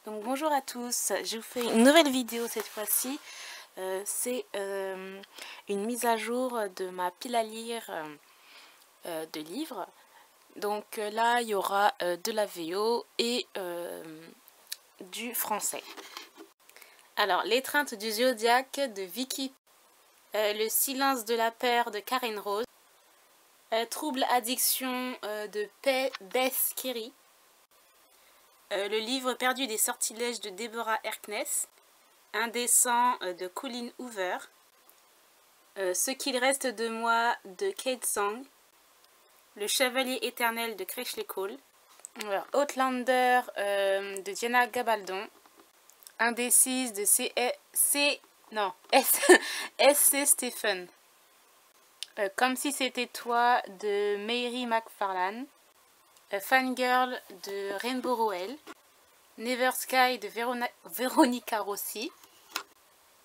Donc bonjour à tous, je vous fais une nouvelle vidéo cette fois-ci. C'est une mise à jour de ma pile à lire de livres. Donc là il y aura de la VO et du français. Alors, L'étreinte du zodiaque de Vicky, Le silence de la paire de Karen Rose, Trouble addiction de Beth Kerry, le livre perdu des sortilèges de Deborah Harkness, Indécent de Colleen Hoover, Ce qu'il reste de moi de Kate Song, Le chevalier éternel de Crechley Cole, Outlander de Diana Gabaldon, Indécise de S.C. Stephen, Comme si c'était toi de Mary McFarlane, Fangirl de Rainbow Rowell, Never Sky de Veronica Rossi,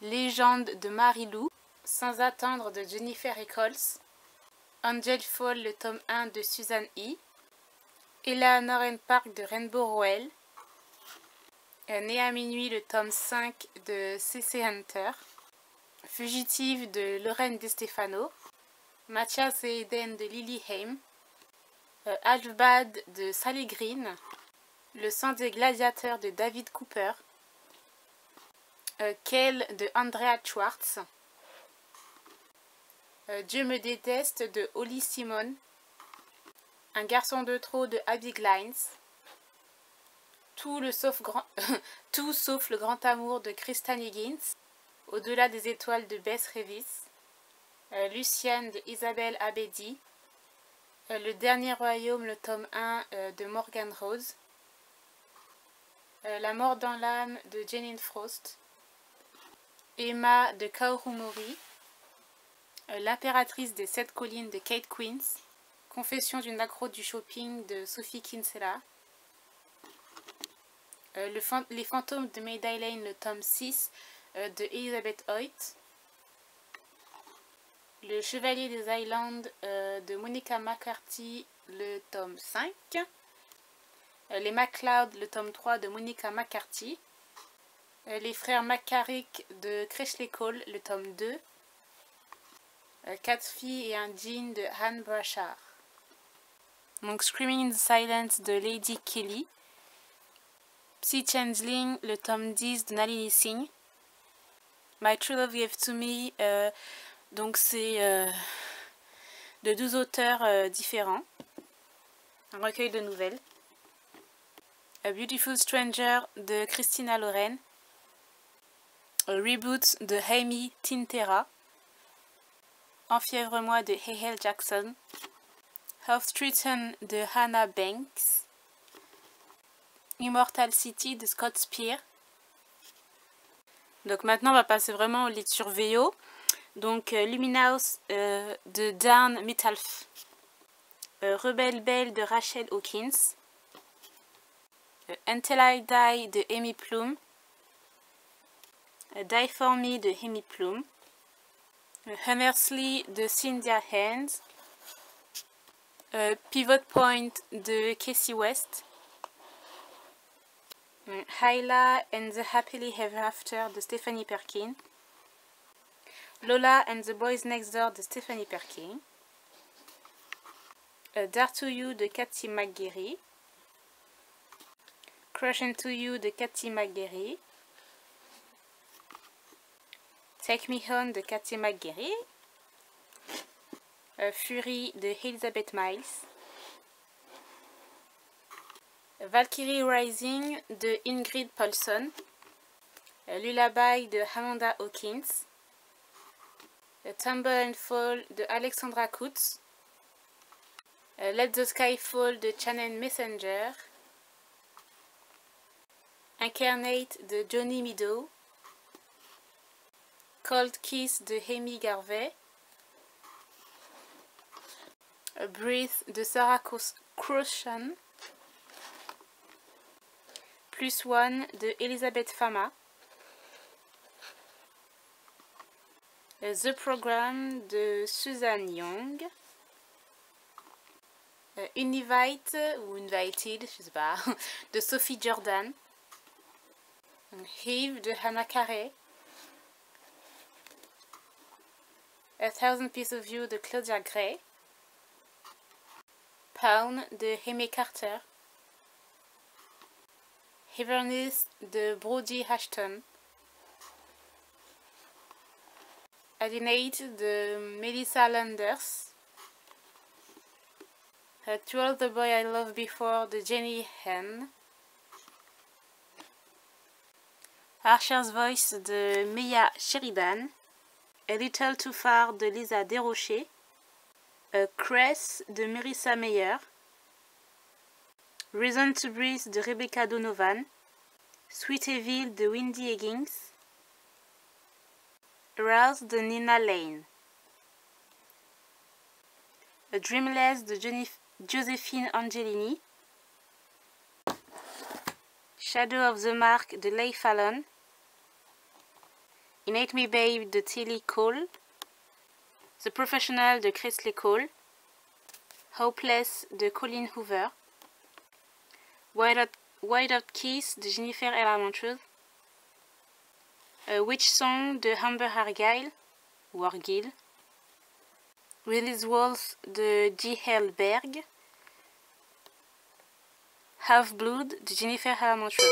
Légende de Marie-Lou, Sans attendre de Jennifer Eccles, Angel Fall le tome 1 de Susan E., Eleanor and Park de Rainbow Rowell, Né à minuit le tome 5 de C.C. Hunter, Fugitive de Lorraine De Stefano, Mathias et Eden de Lily Haim, Alvbad de Sally Green, Le sang des gladiateurs de David Cooper, Kell de Andrea Schwartz, Dieu me déteste de Holly Simon, Un garçon de trop de Abby Glines, Tout sauf le grand amour de Kristen Higgins, Au-delà des étoiles de Bess Revis, Lucienne de Isabelle Abedi, Le dernier royaume, le tome 1 de Morgan Rose, La mort dans l'âme de Janine Frost, Emma de Kaoru Mori, L'impératrice des 7 collines de Kate Queens, Confession d'une accro du shopping de Sophie Kinsella, Les fantômes de Mayday Lane, le tome 6 de Elizabeth Hoyt, Le chevalier des Highlands de Monica McCarthy, le tome 5, Les MacLeod, le tome 3 de Monica McCarthy, Les frères McCarrick de Crechley Cole, le tome 2, 4 filles et un jean de Anne Brashard. Donc Screaming in the Silence de Lady Kelly, Psy Changeling, le tome 10 de Nalini Singh, My True Love Gave to Me, donc c'est de 12 auteurs différents, un recueil de nouvelles. A Beautiful Stranger de Christina Loren, A Reboot de Amy Tintera, Enfièvre-moi de Hale Jackson, Health-Stricken de Hannah Banks, Immortal City de Scott Spear. Donc maintenant on va passer vraiment aux lectures VO. Donc Luminous de Dan Mittalf, Rebelle Belle de Rachel Hawkins, Until I Die de Amy Plume, Die For Me de Amy Plume, Hammersley de Cynthia Hands, Pivot Point de Casey West, Hyla and the Happily Ever After de Stephanie Perkin, Lola and the Boys Next Door de Stephanie Perkin, Dare to You de Cathy McGarry, Crush Into You de Cathy McGarry, Take Me Home de Cathy McGarry, Fury de Elizabeth Miles, Valkyrie Rising de Ingrid Paulson, Lullaby de Amanda Hawkins, Tumble and Fall de Alexandra Coutts, Let the Sky Fall de Chanel Messenger, Incarnate de Johnny Meadow, Cold Kiss de Amy Garvey, Breathe de Sarah Croshan, Plus One de Elizabeth Fama, The Program de Susan Young, Univite ou Invited, je sais pas, de Sophie Jordan, Eve de Hannah Carey, A Thousand Pieces of You de Claudia Gray, Pound de Amy Carter, Hibernus de Brody Ashton, Alienate de Melissa Landers, To All the Boy I Loved Before de Jenny Han, Archer's Voice de Mia Sheridan, A Little Too Far de Lisa Desrochers, A Cress de Marissa Meyer, Reason to Breathe de Rebecca Donovan, Sweet Evil de Wendy Higgins, Aroused de Nina Lane, A Dreamless de Josephine Angelini, Shadow of the Mark de Leigh Fallon, Innate Me Babe de Tilly Cole, The Professional de Kresley Cole, Hopeless de Colleen Hoover, Wide Out Kiss de Jennifer Ella Montrose, A Witch Song de Amber Argyle, ou Argyll, Release Walls de J.L. Berg, Half Blood de Jennifer Ella Montrose.